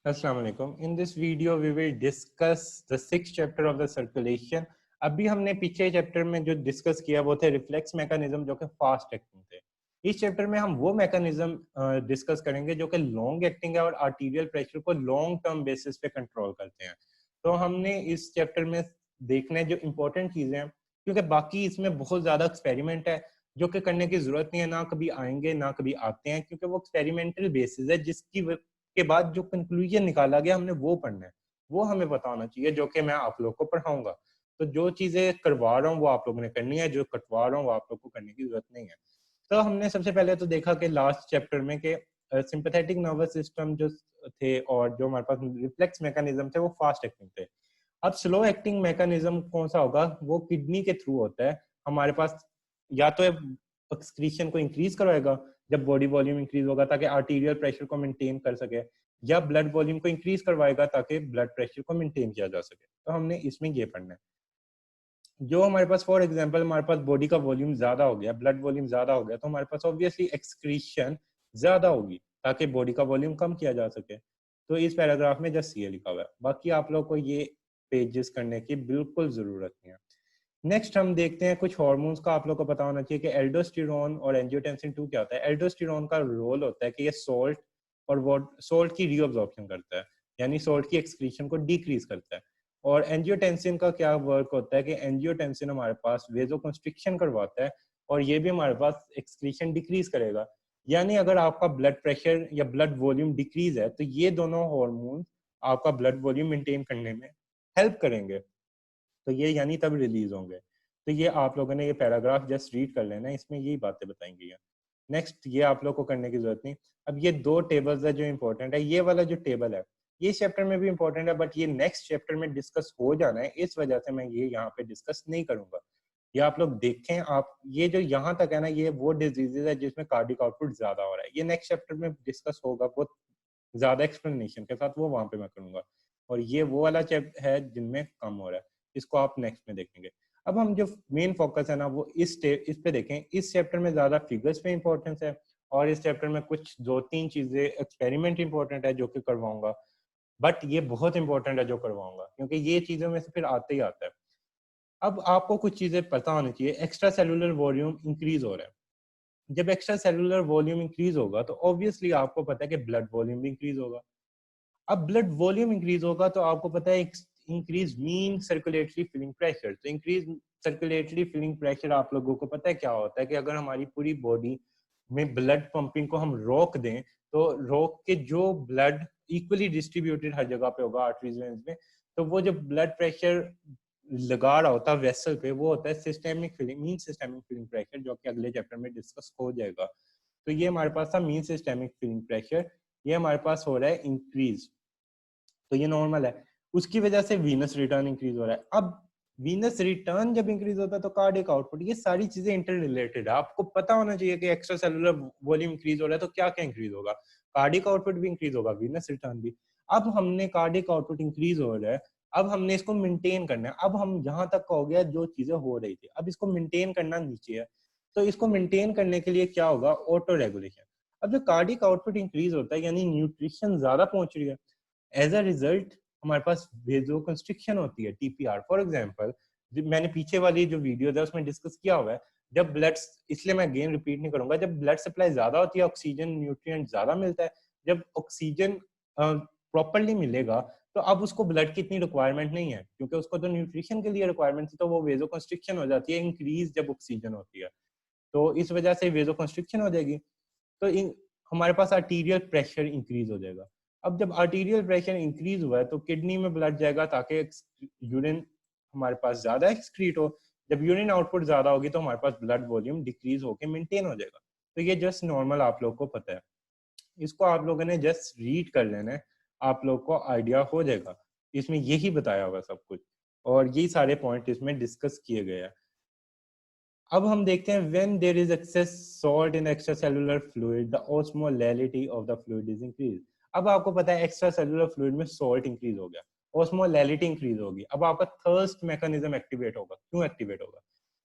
Assalamu alaikum. In this video we will discuss the sixth chapter of the circulation. अभी हमने पिछले chapter में जो डिस्कस किया वो थे रिफ्लेक्स मैकेनिज्म जो कि फास्ट एक्टिंग थे। इस चैप्टर में हम वो मैकेनिज्म डिस्कस करेंगे जो कि लॉन्ग एक्टिंग है और आर्टीरियल प्रेशर को लॉन्ग टर्म बेसिस पे कंट्रोल करते हैं। तो हमने इस चैप्टर में देखने जो इम्पोर्टेंट चीजें हैं, क्योंकि बाकी इसमें बहुत ज्यादा एक्सपेरिमेंट है जो कि करने की जरूरत नहीं है, ना कभी आएंगे ना कभी आते हैं, क्योंकि वो एक्सपेरिमेंटल बेसिस है जिसकी के बाद जो कंक्लूजन निकाला गया हमने वो पढ़ना है, वो हमें पता होना चाहिए, जो कि मैं आप लोगों को पढ़ाऊंगा। तो जो चीजें करवा रहा हूँ वो आप लोगों ने करनी है, जो कटवा रहा हूँ वो आप लोग को करने की जरूरत नहीं है। तो हमने सबसे पहले तो देखा कि लास्ट चैप्टर में कि सिंपैथेटिक नर्वस सिस्टम जो थे और जो हमारे पास रिफ्लेक्स मैकेनिज्म थे वो फास्ट एक्टिंग थे। अब स्लो एक्टिंग मैकेनिज्म कौन सा होगा, वो किडनी के थ्रू होता है। हमारे पास या तो एक्सक्रीशन को इंक्रीज करवाएगा जब बॉडी वॉल्यूम इंक्रीज होगा ताकि आर्टीरियल प्रेशर को मेंटेन कर सके, या ब्लड वॉल्यूम को इंक्रीज करवाएगा ताकि ब्लड प्रेशर को मेंटेन किया जा सके। तो हमने इसमें ये पढ़ना है। जो हमारे पास फॉर एग्जांपल हमारे पास बॉडी का वॉल्यूम ज्यादा हो गया, ब्लड वॉल्यूम ज्यादा हो गया, तो हमारे पास ऑब्वियसली एक्सक्रीशन ज्यादा होगी ताकि बॉडी का वॉल्यूम कम किया जा सके। तो इस पैराग्राफ में जस्ट ये लिखा हुआ है, बाकी आप लोग को ये पेजेस करने की बिल्कुल जरूरत नहीं है। नेक्स्ट हम देखते हैं कुछ हार्मोन्स का। आप लोग को पता होना चाहिए कि एल्डोस्टेरोन और एंजियोटेंसिन 2 क्या होता है। एल्डोस्टेरोन का रोल होता है कि ये सोल्ट और सोल्ट की रीअब्जॉर्प्शन करता है, यानी सोल्ट की एक्सक्रीशन को डिक्रीज करता है। और एंजियोटेंसिन का क्या वर्क होता है कि एंजियोटेंसिन हमारे पास वेजोकंस्ट्रिक्शन करवाता है और ये भी हमारे पास एक्सक्रीशन डिक्रीज करेगा। यानी अगर आपका ब्लड प्रेशर या ब्लड वॉल्यूम डिक्रीज है तो ये दोनों हार्मोन आपका ब्लड वॉल्यूम मेंटेन करने में हेल्प करेंगे, तो ये यानी तब रिलीज होंगे। तो ये आप लोगों ने ये पैराग्राफ जस्ट रीड कर लेना है, इसमें यही बातें बताई गई हैं। नेक्स्ट ये आप लोग को करने की जरूरत नहीं। अब ये दो टेबल्स है जो इंपॉर्टेंट है। ये वाला जो टेबल है ये चैप्टर में भी इंपॉर्टेंट है, बट ये नेक्स्ट चैप्टर में डिस्कस हो जाना है, इस वजह से मैं ये यहाँ पे डिस्कस नहीं करूंगा। ये आप लोग देखें, आप ये जो यहाँ तक है ना, ये वो डिजीजेज है जिसमें कार्डिक आउटपुट ज्यादा हो रहा है। ये नेक्स्ट चैप्टर में डिस्कस होगा बहुत ज्यादा एक्सप्लेनेशन के साथ, वो वहां पे मैं करूंगा। और ये वो वाला चैप्टर है जिनमें कम हो रहा है, इसको आप नेक्स्ट में देखेंगे। अब हम जो मेन फोकस है ना वो इस पे देखें। इस चैप्टर में ज्यादा फिगर्स पे इंपॉर्टेंस है और इस चैप्टर में कुछ दो तीन चीजें एक्सपेरिमेंट इंपॉर्टेंट है जो कि करवाऊंगा, बट ये बहुत इंपॉर्टेंट है जो करवाऊंगा क्योंकि ये चीजों में से फिर आते ही आता है। अब आपको कुछ चीजें पता होनी चाहिए। एक्स्ट्रा सेलुलर वॉल्यूम इंक्रीज हो रहा है। जब एक्स्ट्रा सेलुलर वॉल्यूम इंक्रीज होगा तो ऑब्वियसली आपको पता है कि ब्लड वॉल्यूम भी इंक्रीज होगा। अब ब्लड वॉल्यूम इंक्रीज होगा तो आपको पता है increase mean circulatory filling pressure. तो इंक्रीज सर्कुलेटरी फिलिंग प्रेशर आप लोगों को पता है क्या होता है कि अगर हमारी पूरी बॉडी में ब्लड पंपिंग को हम रोक दें तो रोक के जो ब्लड इक्वली डिस्ट्रीब्यूटेड हर जगह पे होगा आर्टरीज वेन्स में, तो वो जो ब्लड प्रेशर लगा रहा होता है वेसल पे वो होता है systemic filling, mean systemic filling pressure, जो कि अगले चैप्टर में डिस्कस हो जाएगा। तो ये हमारे पास था मीन सिस्टेमिक फिलिंग प्रेशर, ये हमारे पास हो रहा है इंक्रीज, तो ये नॉर्मल है। उसकी वजह से वीनस रिटर्न इंक्रीज हो रहा है। अब वीनस रिटर्न जब इंक्रीज होता है तो कार्डियक आउटपुट, ये सारी चीजें इंटर रिलेटेड है। आपको पता होना चाहिए कि एक्स्ट्रा सेलुलर वॉल्यूम इंक्रीज हो रहा है तो क्या क्या इंक्रीज होगा, कार्डियक आउटपुट भी इंक्रीज होगा, वीनस रिटर्न भी। अब हमने कार्डियक आउटपुट इंक्रीज हो रहा है, अब हमने इसको मेंटेन करना है। अब हम यहाँ तक का हो गया जो चीजें हो रही थी, अब इसको मेंटेन करना नीचे है। तो इसको मेंटेन करने के लिए क्या होगा, ऑटो रेगुलेशन। अब जो कार्डियक आउटपुट इंक्रीज होता है यानी न्यूट्रिशन ज्यादा पहुंच रही है, एज अ रिजल्ट हमारे पास वेजो कंस्ट्रिक्शन होती है, टीपीआर। फॉर एग्जांपल मैंने पीछे वाली जो वीडियो है उसमें डिस्कस किया हुआ है, जब ब्लड, इसलिए मैं अगेन रिपीट नहीं करूंगा, जब ब्लड सप्लाई ज्यादा होती है ऑक्सीजन न्यूट्रिएंट ज्यादा मिलता है। जब ऑक्सीजन प्रॉपरली मिलेगा तो अब उसको ब्लड की इतनी रिक्वायरमेंट नहीं है, क्योंकि उसको तो न्यूट्रिशन के लिए रिक्वायरमेंट थी, तो वो वेजो कंस्ट्रिक्शन हो जाती है इंक्रीज जब ऑक्सीजन होती है, तो इस वजह से वेजो कंस्ट्रिक्शन हो जाएगी। तो हमारे पास आर्टीरियल प्रेशर इंक्रीज हो जाएगा। अब जब आर्टीरियल प्रेशर इंक्रीज हुआ है तो किडनी में ब्लड जाएगा ताकि यूरिन हमारे पास ज्यादा एक्सक्रीट हो। जब यूरिन आउटपुट ज्यादा होगी तो हमारे पास ब्लड वॉल्यूम डिक्रीज होकर मेंटेन हो जाएगा। तो ये जस्ट नॉर्मल आप लोग को पता है, इसको आप लोगों ने जस्ट रीड कर लेना है, आप लोग को आइडिया हो जाएगा। इसमें यही बताया हुआ सब कुछ और यही सारे पॉइंट इसमें डिस्कस किए गए हैं। अब हम देखते हैं when there is excess salt in extra cellular fluid the osmolality of the fluid is increase. अब आपको पता है एक्स्ट्रा सेलुलर फ्लूइड में सॉल्ट इंक्रीज हो गया, ऑस्मोलैलिटी इंक्रीज होगी। अब आपका थर्स्ट मैकेनिज्म एक्टिवेट होगा। क्यों एक्टिवेट होगा,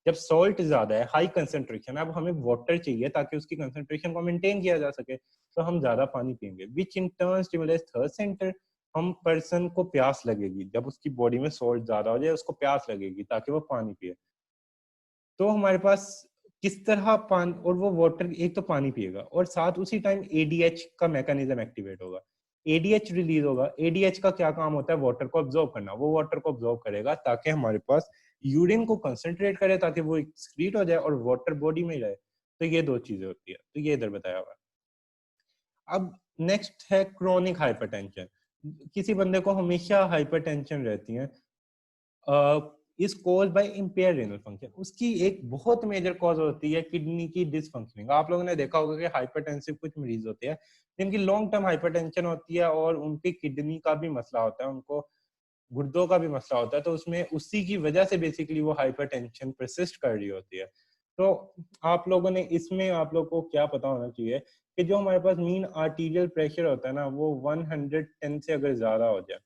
जब सॉल्ट ज्यादा है, हाई कंसेंट्रेशन, अब हमें वाटर चाहिए ताकि उसकी कंसेंट्रेशन को मेंटेन किया जा सके, तो हम ज्यादा पानी पियेंगे, which in turn stimulates thirst centre. हम पर्सन को प्यास लगेगी, जब उसकी बॉडी में सॉल्ट ज्यादा हो जाए उसको प्यास लगेगी ताकि वो पानी पिए। तो हमारे पास किस तरह पानी, और वो वाटर, एक तो पानी पिएगा और साथ उसी टाइम एडीएच का मैकेनिज्म एक्टिवेट होगा, एडीएच रिलीज होगा। एडीएच का क्या काम होता है? वाटर को ऑब्जॉर्व करना। वो वाटर को ऑब्जॉर्व करेगा ताकि हमारे पास यूरिन को कंसंट्रेट करे ताकि वो एक्सक्रीट हो जाए और वाटर बॉडी में ही रहे। तो ये दो चीजें होती है, तो ये इधर बताया हुआ है। अब नेक्स्ट है क्रोनिक हाइपरटेंशन। किसी बंदे को हमेशा हाइपरटेंशन रहती है, is cause by empire renal function. उसकी एक बहुत मेजर कॉज होती है किडनी की डिसफंक्शनिंग। आप लोगों ने देखा होगा कि हाइपरटेंसिव कुछ मरीज होते हैं जिनकी लॉन्ग टर्म हाइपरटेंशन होती है और उनकी किडनी का भी मसला होता है, उनको गुर्दों का भी मसला होता है, तो उसमें उसी की वजह से बेसिकली वो हाइपरटेंशन परसिस्ट कर रही होती है। तो आप लोगों ने इसमें, आप लोगों को क्या पता होना चाहिए कि जो हमारे पास मीन आर्टीरियल प्रेशर होता है ना, वो 110 से अगर ज्यादा हो जाए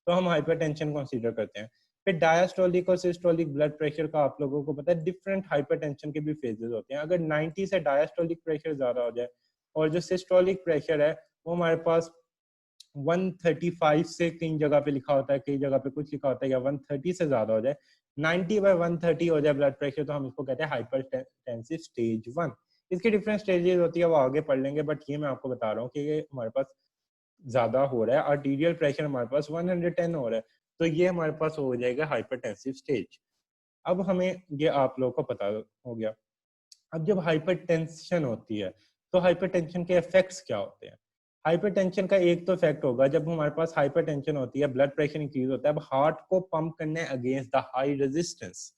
तो हम हाइपरटेंशन कंसीडर करते हैं। फिर डायस्टोलिक और सिस्टोलिक ब्लड प्रेशर का आप लोगों को पता है, डिफरेंट हाइपरटेंशन के भी फेजेस होते हैं। अगर 90 से डायस्टोलिक प्रेशर ज्यादा हो जाए और जो सिस्टोलिक प्रेशर है वो हमारे पास 135 से कई जगह पे लिखा होता है, कई जगह पे कुछ लिखा होता है, या 130 से ज्यादा हो जाए, 90/130 हो जाए ब्लड प्रेशर, तो हम इसको कहते हैं हाइपरटेंसिव स्टेज 1। इसकी डिफरेंट स्टेजेस होती है, वो आगे पढ़ लेंगे, बट ये मैं आपको बता रहा हूँ कि ये हमारे पास ज्यादा हो रहा है, आर्टीरियल प्रेशर हमारे पास 110 हो रहा है, तो ये हमारे पास हो जाएगा हाइपरटेंसिव स्टेज। अब हमें ये आप लोगों को पता हो गया। अब जब हाइपरटेंशन होती है तो हाइपरटेंशन के इफेक्ट्स क्या होते हैं? हाइपरटेंशन का एक तो इफेक्ट होगा, जब हमारे पास हाइपरटेंशन होती है, ब्लड प्रेशर इंक्रीज होता है, अब हार्ट को पंप करने अगेंस्ट द हाई रेजिस्टेंस।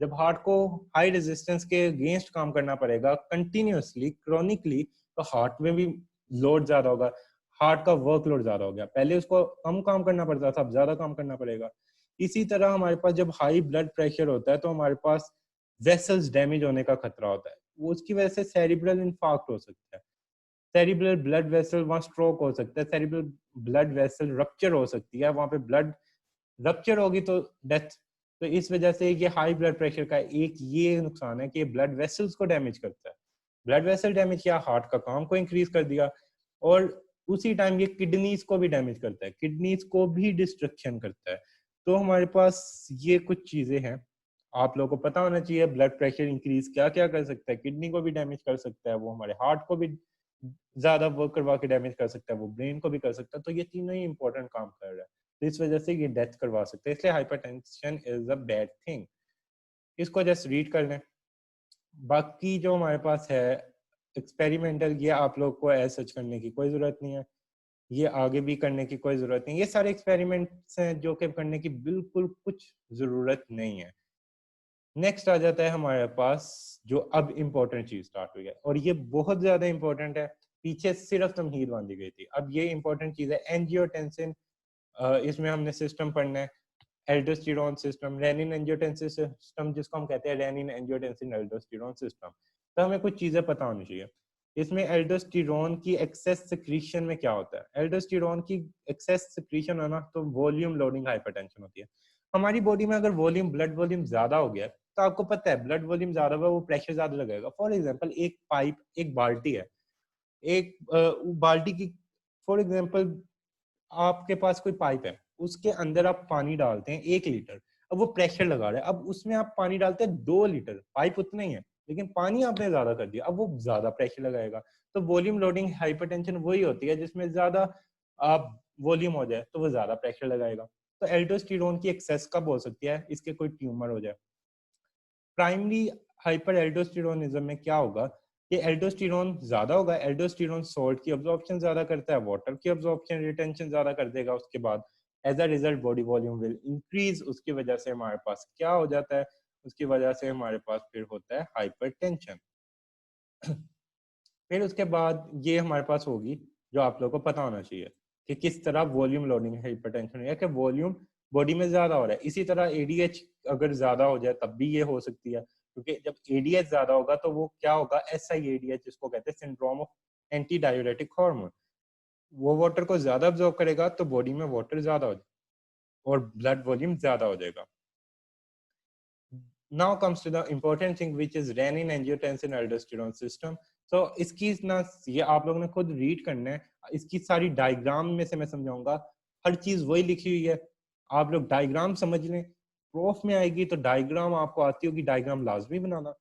जब हार्ट को हाई रेजिस्टेंस के अगेंस्ट काम करना पड़ेगा कंटिन्यूअसली, क्रोनिकली, तो हार्ट में भी लोड ज्यादा होगा, हार्ट का वर्कलोड ज्यादा हो गया। पहले उसको कम काम करना पड़ता था, अब ज्यादा काम करना पड़ेगा। इसी तरह हमारे पास जब हाई ब्लड प्रेशर होता है तो हमारे पास वेसल्स डैमेज होने का खतरा होता है, वो उसकी वजह से सेरिब्रल इंफार्क्ट हो सकता है, सेरिब्रल ब्लड वेसल, वहाँ स्ट्रोक हो सकता है, सेरिब्रल ब्लड वेसल रप्चर हो सकती है, वहाँ पे ब्लड रप्चर होगी तो डेथ। तो इस वजह से ये हाई ब्लड प्रेशर का एक ये नुकसान है कि ब्लड वेसल्स को डैमेज करता है। ब्लड वेसल डैमेज किया, हार्ट का काम को इंक्रीज कर दिया, और उसी टाइम ये किडनीज को भी डैमेज करता है, किडनीज को भी डिस्ट्रक्शन करता है। तो हमारे पास ये कुछ चीजें हैं, आप लोगों को पता होना चाहिए। ब्लड प्रेशर इंक्रीज क्या क्या कर सकता है? किडनी को भी डैमेज कर सकता है, वो हमारे हार्ट को भी ज्यादा वर्क करवा के डैमेज कर सकता है, वो ब्रेन को भी कर सकता है। तो ये तीनों ही इंपॉर्टेंट काम कर रहा है, तो इस वजह से ये डेथ करवा सकते हैं, इसलिए hypertension is a bad thing. इसको जस्ट रीड कर लें। बाकी जो हमारे पास है एक्सपेरिमेंटल, ये आप लोग को ऐसा सच करने की कोई जरूरत नहीं है, ये आगे भी करने की कोई जरूरत नहीं। ये सारे एक्सपेरिमेंट्स हैं जो कि करने की बिल्कुल कुछ जरूरत नहीं है। नेक्स्ट आ जाता है हमारे पास जो अब इम्पोर्टेंट चीज स्टार्ट हुई है, और ये बहुत ज्यादा इंपॉर्टेंट है, पीछे सिर्फ तमहीद बांधी गई थी, अब ये इंपॉर्टेंट चीज है एंजियोटेंसिन। इसमें हमने सिस्टम पढ़ना है, aldosterone system, rennin angiotensin system, जिसको हम कहते हैं रेनिन एंजियोटेंसिन एल्डोस्टेरोन सिस्टम। तो हमें कुछ चीजें पता होनी चाहिए। इसमें एल्डोस्टेरोन की एक्सेस सिक्रीशन में क्या होता है? एल्डोस्टेरोन की एक्सेस सिक्रीशन होना तो वॉल्यूम लोडिंग हाइपरटेंशन होती है। हमारी बॉडी में अगर वॉल्यूम, ब्लड वॉल्यूम ज्यादा हो गया, तो आपको पता है ब्लड वॉल्यूम ज्यादा हुआ वो प्रेशर ज्यादा लगेगा। फॉर एग्जांपल एक पाइप, एक बाल्टी है, एक बाल्टी की, फॉर एग्जांपल आपके पास कोई पाइप है, उसके अंदर आप पानी डालते हैं 1 लीटर, अब वो प्रेशर लगा रहा है, अब उसमें आप पानी डालते हैं 2 लीटर, पाइप उतना ही है लेकिन पानी आपने ज्यादा कर दिया, अब वो ज्यादा प्रेशर लगाएगा। तो वॉल्यूम लोडिंग हाइपरटेंशन वही होती है जिसमें ज्यादा आप वॉल्यूम हो जाए तो वो ज्यादा प्रेशर लगाएगा। तो एल्डोस्टेरोन की एक्सेस कब हो सकती है? इसके कोई ट्यूमर हो जाए। प्राइमरी हाइपर एल्डोस्टेरोनिज्म में क्या होगा कि एल्डोस्टेरोन ज्यादा होगा, एल्डोस्टेरोन सॉल्ट की अब्जॉर्प्शन ज्यादा करता है, वाटर की अब्जॉर्प्शन रिटेंशन ज्यादा कर देगा, उसके बाद as a result body volume will increase, उसकी वजह से हमारे पास क्या हो जाता है? उसकी वजह से हमारे पास फिर होता है हाइपरटेंशन। फिर उसके बाद ये हमारे पास होगी जो आप लोगों को पता होना चाहिए कि किस तरह वॉल्यूम लोडिंग हाइपरटेंशन है, कि वॉल्यूम बॉडी में ज्यादा हो रहा है। इसी तरह एडीएच अगर ज्यादा हो जाए तब भी ये हो सकती है, क्योंकि जब एडीएच ज्यादा होगा तो वो क्या होगा, SIADH जिसको कहते हैं, syndrome of anti diuretic hormone, वो वाटर को ज्यादा अब्जॉर्ब करेगा तो बॉडी में वाटर ज्यादा हो जाएगा और ब्लड वॉल्यूम ज्यादा हो जाएगा। now comes to the important thing which is renin angiotensin aldosterone system. So इसकी ना ये आप लोगों ने खुद रीड करना है, इसकी सारी डायग्राम में से मैं समझाऊंगा, हर चीज वही लिखी हुई है, आप लोग डायग्राम समझ लें। प्रूफ में आएगी तो डायग्राम आपको आती होगी, डायग्राम लाजमी बनाना,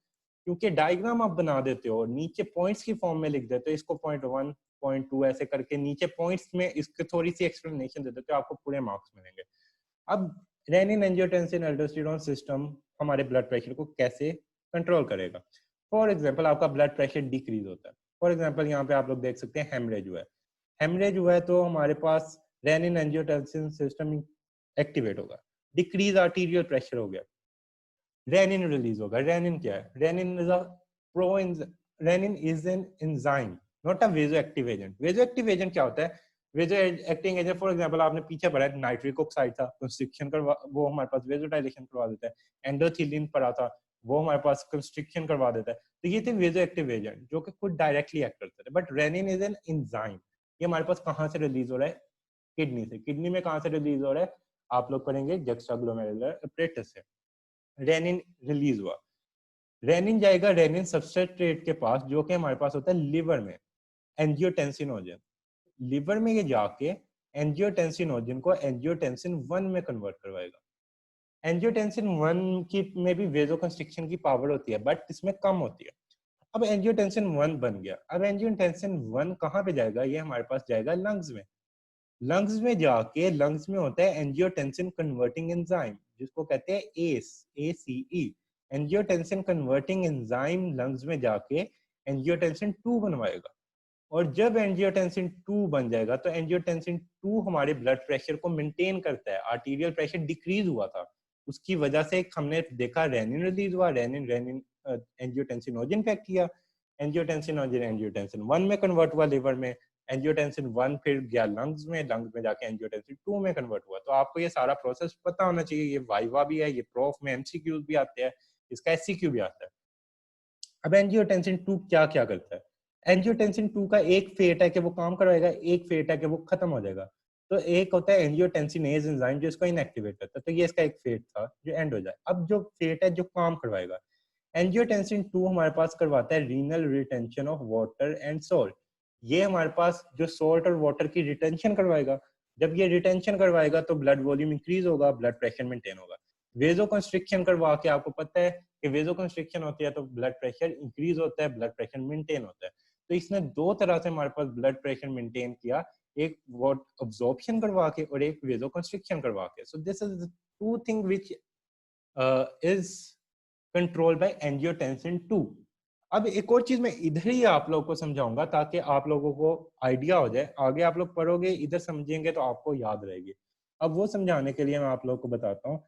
क्योंकि डायग्राम आप बना देते हो नीचे पॉइंट्स की फॉर्म में लिख देते हो, इसको पॉइंट 1 पॉइंट 2 ऐसे करके नीचे पॉइंट्स में इसके थोड़ी सी एक्सप्लेनेशन दे देते हो, आपको पूरे मार्क्स मिलेंगे। अब रेनिन एंजियोटेंसिन एल्डोस्टेरोन सिस्टम हमारे ब्लड प्रेशर को कैसे कंट्रोल करेगा। फॉर एग्जांपल आपका ब्लड प्रेशर डिक्रीज होता है, फॉर एग्जांपल यहाँ पे आप लोग देख सकते हैं हेमरेज हुआ है, हेमरेज हुआ है तो हमारे पास रेनिन एंजियोटेंसिन सिस्टम एक्टिवेट होगा, डिक्रीज आर्टीरियल प्रेशर हो गया, रेनिन रिलीज होगा। रेनिन क्या है? Renin is a pro renin is an enzyme not a vasoactive agent. Vasoactive agent क्या होता है? Vaso acting agent for example आपने पीछे पढ़ा है नाइट्रिक ऑक्साइड था, कंस्ट्रिक्शन करवा, वो हमारे पास वेजोडाइलेशन करवा देता है। एंडोथिलीन पढ़ा था, वो हमारे पास कंस्ट्रिक्शन करवा देता है। तो ये थे वेजो एक्टिव एजेंट जो कि खुद डायरेक्टली एक्ट करते हैं। But renin is an enzyme, ये हमारे पास कहाँ से रिलीज हो रहा है? किडनी से। किडनी में कहाँ से रिलीज हो रहा है? आप लोग पढ़ेंगे जक्स्टाग्लोमेरुलर एपरेटस से रेनिन रिलीज हुआ। रेनिन जाएगा रेनिन सबस्ट्रेट के पास जो कि हमारे पास होता है लिवर में, एंजियोटेंसिनोजन। लिवर में ये जाके एंजियोटेंसिनोजन को एंजियोटेंसिन 1 में कन्वर्ट करवाएगा। एंजियोटेंसिन 1 की में भी वेजोकंस्ट्रिक्शन की पावर होती है बट इसमें कम होती है। अब एंजियोटेंसिन 1 बन गया, अब एंजियोटेंसिन 1 कहाँ पे जाएगा? ये हमारे पास जाएगा लंग्स में। लंग्स में जाके लंग्स में होता है एंजियोटेंसिन कन्वर्टिंग एंजाइम जिसको कहते हैं S, ACE। Angiotensin converting enzyme lungs में जाके एंजियोटेंसिन 2 बनवाएगा, और जब एंजियोटेंसिन 2 बन जाएगा तो एंजियोटेंसिन 2 हमारे ब्लड प्रेशर को मेंटेन करता है। आर्टीरियल प्रेशर डिक्रीज हुआ था, उसकी वजह से हमने देखा रेनिन रिलीज हुआ, रेनिन रेनिन एंजियोटेंसिनोजन पे एक्ट किया, एंजियोटेंसिनोजन एंजियोटेंसिन 1 में कन्वर्ट हुआ लिवर में, एंजियोटेंसिन 1 फिर गया लंग्स में जाके एंजियोटेंसिन 2 में कन्वर्ट हुआ। तो आपको ये सारा प्रोसेस पता होना चाहिए, ये वाइवा भी है, ये प्रूफ में MCQs भी आते हैं, इसका SCQ भी आता है। अब एंजियोटेंसिन 2 क्या क्या करता है? एंजियोटेंसिन 2 का एक फेट है कि वो काम करवाएगा, एक फेट है कि वो खत्म हो जाएगा। तो एक होता है एंजियोटेंसिनेज एंजाइम जो इसको इनएक्टिवेट करता है, तो ये इसका एक फेट था जो एंड हो जाए। अब जो फेट है जो काम करवाएगा, एंजियोटेंसिन 2 हमारे पास करवाता है renal retention of water and salt. ये हमारे पास जो सॉल्ट और वाटर की रिटेंशन करवाएगा, जब ये रिटेंशन करवाएगा तो ब्लड वॉल्यूम इंक्रीज होगा, ब्लड प्रेशर मेंटेन होगा। वेजो कंस्ट्रिक्शन करवा के आपको पता है कि वेजो कंस्ट्रिक्शन होती है तो ब्लड प्रेशर इंक्रीज होता है, ब्लड प्रेशर मेंटेन होता है। तो इसने दो तरह से हमारे पास ब्लड प्रेशर मेंटेन किया, एक वॉट अब्जॉर्प्शन करवा के और एक वेजो कंस्ट्रिक्शन करवा के। So this is two thing which is control by angiotensin 2। अब एक और चीज मैं इधर ही आप लोगों को समझाऊंगा ताकि आप लोगों को आइडिया हो जाए, आगे आप लोग पढ़ोगे इधर समझेंगे तो आपको याद रहेगी। अब वो समझाने के लिए मैं आप लोगों को बताता हूँ।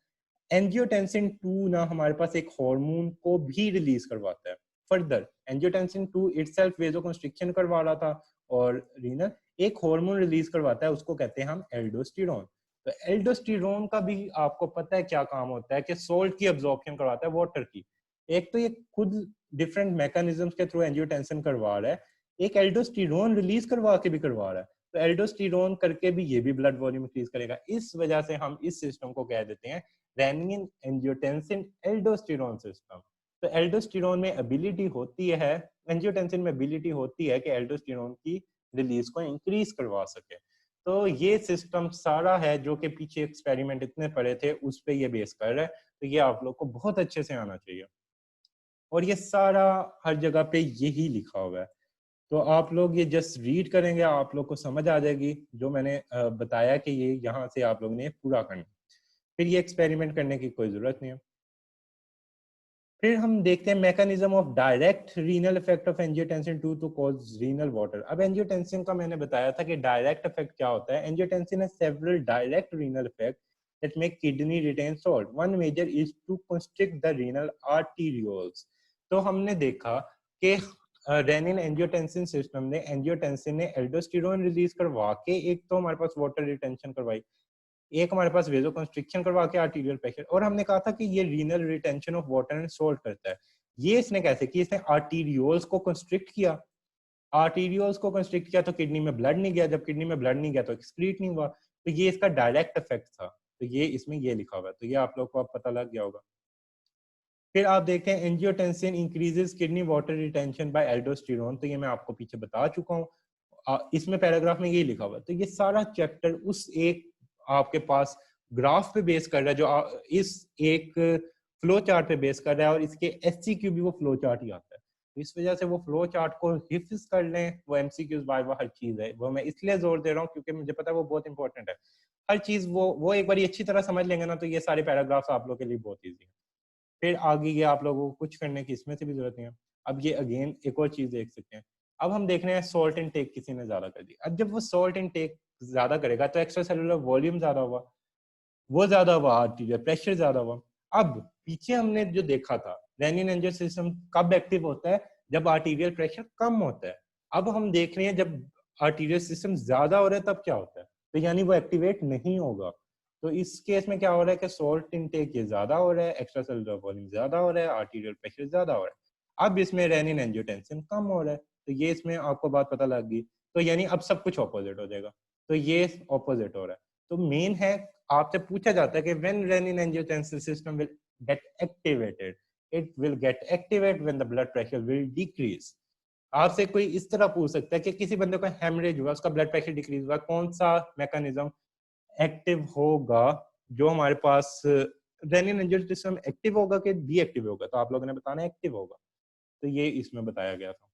एंजियोटेंसिन 2 ना हमारे पास एक हार्मोन को भी रिलीज करवाता है। फर्दर एंजियोटेंसिन 2 इटसेल्फ वेजोकंस्ट्रिक्शन करवा रहा था और रीनल एक हार्मोन रिलीज करवाता है, उसको कहते हैं हम एल्डोस्टेरोन। तो एल्डोस्टेरोन का भी आपको पता है क्या काम होता है कि सोल्ट की अब्जॉर्प्शन करवाता है वाटर की। एक तो ये खुद डिफरेंट मैकेनिज्म्स के थ्रू एंजियोटेंसिन करवा रहा है, एक एल्डोस्टेरोन रिलीज करवा के भी करवा रहा है। तो एल्डोस्टेरोन करके भी ये भी ब्लड वॉल्यूम इंक्रीज करेगा। इस वजह से हम इस सिस्टम को कह देते हैं रेनिन एंजियोटेंसिन एल्डोस्टेरोन सिस्टम। तो एल्डोस्टेरोन में एबिलिटी होती है, एंजियोटेंसिन में एबिलिटी होती है कि एल्डोस्टेरोन की रिलीज को इंक्रीज करवा सके। तो ये सिस्टम सारा है जो कि पीछे एक्सपेरिमेंट इतने पड़े थे उस पे ये बेस कर रहा है। तो ये आप लोग को बहुत अच्छे से आना चाहिए, और ये सारा हर जगह पे यही लिखा हुआ है। तो आप लोग ये जस्ट रीड करेंगे, आप लोग को समझ आ जाएगी जो मैंने बताया कि ये यहाँ से आप लोग ने पूरा करना, फिर ये एक्सपेरिमेंट करने की कोई जरूरत नहीं है। फिर हम देखते हैं mechanism of direct renal effect of angiotensin 2 to cause renal water. अब एंजियोटेंसिन का मैंने बताया था कि डायरेक्ट इफेक्ट क्या होता है। Angiotensin has several direct renal effect that make kidney retain salt. One major is to constrict the renal arterioles. तो हमने देखा कि रेनिन एंजियोटेंसिन सिस्टम ने एंजियोटेंसिन ने एल्डोस्टेरोन रिलीज करवा के एक तो हमारे पास वाटर रिटेंशन करवाई, एक हमारे पास वेजो कंस्ट्रिक्शन करवा के आर्टीरियल प्रेशर, और हमने कहा था कि ये renal retention of water and salt करता है। ये इसने कैसे किया? इसने आर्टीरियोल्स को कंस्ट्रिक्ट किया, आर्टीरियोल्स को कंस्ट्रिक्ट किया तो किडनी में ब्लड नहीं गया, जब किडनी में ब्लड नहीं गया तो एक्सक्रीट नहीं हुआ। तो ये इसका डायरेक्ट इफेक्ट था, तो ये इसमें ये लिखा हुआ है, तो ये आप लोग को अब पता लग गया होगा। फिर आप देखते हैं angiotensin increases kidney water retention by aldosterone, तो ये मैं आपको पीछे बता चुका हूँ, इसमें पैराग्राफ में यही लिखा हुआ है। तो ये सारा चैप्टर उस एक आपके पास ग्राफ पे बेस कर रहा है, जो इस एक फ्लो चार्ट पे बेस कर रहा है, और इसके एससीक्यू भी वो फ्लो चार्ट ही आता है। इस वजह से वो फ्लो चार्ट को हिफ्ज कर लें, वो एमसीक्यूज बाय वो हर चीज है, वो मैं इसलिए जोर दे रहा हूँ क्योंकि मुझे पता है वो बहुत इंपॉर्टेंट है। हर चीज वो एक बार अच्छी तरह समझ लेंगे ना, तो ये सारे पैराग्राफ्स आप लोग के लिए बहुत ईजी है। फिर आगे ये आप लोगों को कुछ करने की इसमें से भी जरूरत नहीं है। अब ये अगेन एक और चीज देख सकते हैं, अब हम देख रहे हैं सॉल्ट इनटेक किसी ने ज्यादा कर दी। अब जब वो सॉल्ट इनटेक ज्यादा करेगा तो एक्स्ट्रा सेलुलर वॉल्यूम ज्यादा हुआ, वो ज्यादा हुआ, आर्टीरियल प्रेशर ज्यादा हुआ। अब पीछे हमने जो देखा था, रेनिन एंजियो सिस्टम कब एक्टिव होता है, जब आर्टीरियल प्रेशर कम होता है। अब हम देख रहे हैं जब आर्टीरियल सिस्टम ज्यादा हो रहा है तब क्या होता है, तो यानी वो एक्टिवेट नहीं होगा। तो इस केस में क्या हो रहा है कि सॉल्ट इनटेक ये ज्यादा हो रहा है, एक्स्ट्रा सेलुलर वॉल्यूम ज्यादा हो रहा है, आर्टीरियल प्रेशर ज्यादा हो रहा है। अब इसमें रेनिन एंजियोटेंसिन कम हो रहा है, तो ये इसमें आपको बात पता लग गई। तो यानी अब सब कुछ ऑपोजिट हो जाएगा, तो ये ऑपोजिट हो रहा है। तो मेन है, आपसे पूछा जाता है कि when rennin angiotensin system will get activated, it will get activate when the blood pressure will decrease. आपसे कोई इस तरह पूछ सकता है कि किसी बंदे को हेमरेज हुआ, उसका ब्लड प्रेशर डिक्रीज हुआ, कौन सा मैकेनिज्म एक्टिव होगा, जो हमारे पास रेनिन एंजियोटेंसिन सिस्टम एक्टिव होगा कि डीएक्टिव होगा, तो आप लोगों ने बताना एक्टिव होगा। तो ये इसमें बताया गया था।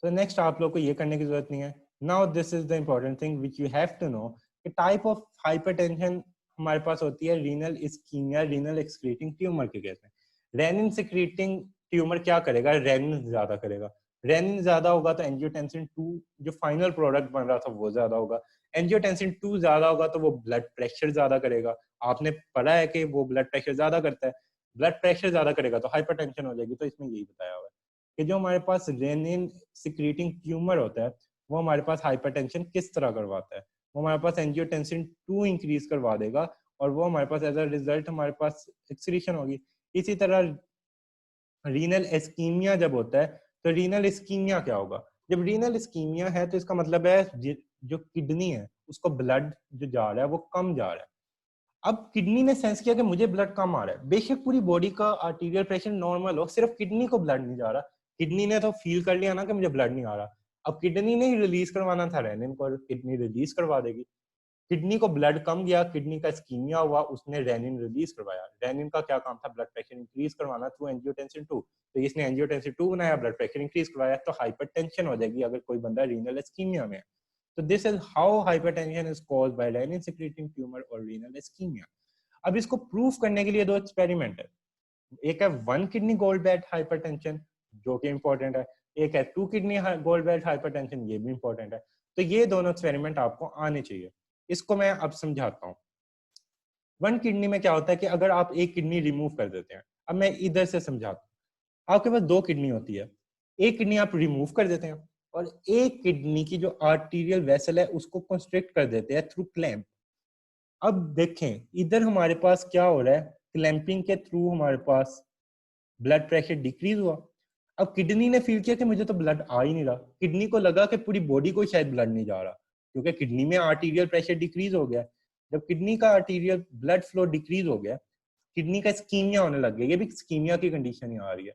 तो नेक्स्ट आप लोग को ये करने की जरूरत नहीं है। Now this is the important thing which you have to know, कि टाइप ऑफ हाइपरटेंशन हमारे पास होती है renal ischaemia, renal excreting tumour के केस में। रेनिन सिक्रीटिंग ट्यूमर क्या करेगा, रेनिन ज्यादा करेगा। रेनिन ज्यादा होगा तो एंजियोटेंसिन 2 जो फाइनल प्रोडक्ट बन रहा था वो ज्यादा होगा। एंजियोटेंसिन 2 ज्यादा होगा तो वो ब्लड प्रेशर ज्यादा करेगा। आपने पढ़ा है कि वो ब्लड प्रेशर ज्यादा करता है, ब्लड प्रेशर ज्यादा करेगा तो हाइपरटेंशन हो जाएगी। तो इसमें यही बताया हुआ है कि जो हमारे पास रेनिन सिक्रीटिंग ट्यूमर होता है वो हमारे पास हाइपरटेंशन किस तरह करवाता है, वो हमारे पास एंजियोटेंसिन 2 इंक्रीज करवा देगा, और वो हमारे पास एज अ रिजल्ट हमारे पास एक्सक्रीशन होगी। इसी तरह रीनल एस्कीमिया जब होता है, तो रीनल इस्कीमिया क्या होगा, जब रीनल इस्कीमिया है तो इसका मतलब है जो किडनी है उसको ब्लड जो जा रहा है वो कम जा रहा है। अब किडनी ने सेंस किया कि मुझे ब्लड कम आ रहा है, बेशक पूरी बॉडी का आर्टीरियल प्रेशर नॉर्मल हो, सिर्फ किडनी को ब्लड नहीं जा रहा। किडनी ने तो फील कर लिया ना कि मुझे ब्लड नहीं आ रहा, अब किडनी ने ही रिलीज करवाना था रेनिन को, किडनी रिलीज करवा देगी। किडनी को ब्लड कम गया, किडनी का स्कीमिया हुआ, उसने रेनिन रिलीज करवाया। रेनिन का क्या काम था, ब्लड प्रेशर इंक्रीज करवाना थ्रू एंजियोटेंसिन 2, तो इसने एंजियोटेंसिन 2 बनाया, ब्लड प्रेशर इंक्रीज करवाया, तो हाइपरटेंशन हो जाएगी अगर कोई बंदा रीनल इस्कीमिया में है। तो this is how hypertension is caused by renin secreting tumour और रीनल इस्कीमिया। अब इसको प्रूफ करने के लिए दो एक्सपेरिमेंट है, एक है 1 किडनी गोल्ड बेड हाइपरटेंशन जो कि इंपॉर्टेंट है, एक है 2 किडनी गोल्ड बेड हाइपरटेंशन, ये भी इंपॉर्टेंट है। तो ये दोनों एक्सपेरिमेंट आपको आने चाहिए। इसको मैं अब समझाता हूँ। 1 किडनी में क्या होता है कि अगर आप एक किडनी रिमूव कर देते हैं, अब मैं इधर से समझाता हूँ। आपके पास 2 किडनी होती है, एक किडनी आप रिमूव कर देते हैं और एक किडनी की जो आर्टीरियल वेसल है उसको कंस्ट्रिक्ट कर देते हैं थ्रू क्लैंप। अब देखें इधर हमारे पास क्या हो रहा है, क्लैंपिंग के थ्रू हमारे पास ब्लड प्रेशर डिक्रीज हुआ। अब किडनी ने फील किया कि मुझे तो ब्लड आ ही नहीं रहा, किडनी को लगा कि पूरी बॉडी को शायद ब्लड नहीं जा रहा, क्योंकि किडनी में आर्टीरियल प्रेशर डिक्रीज हो गया। जब किडनी का आर्टीरियल ब्लड फ्लो डिक्रीज हो गया, किडनी का स्कीमिया होने लग गया, ये भी स्कीमिया की कंडीशन ही आ रही है।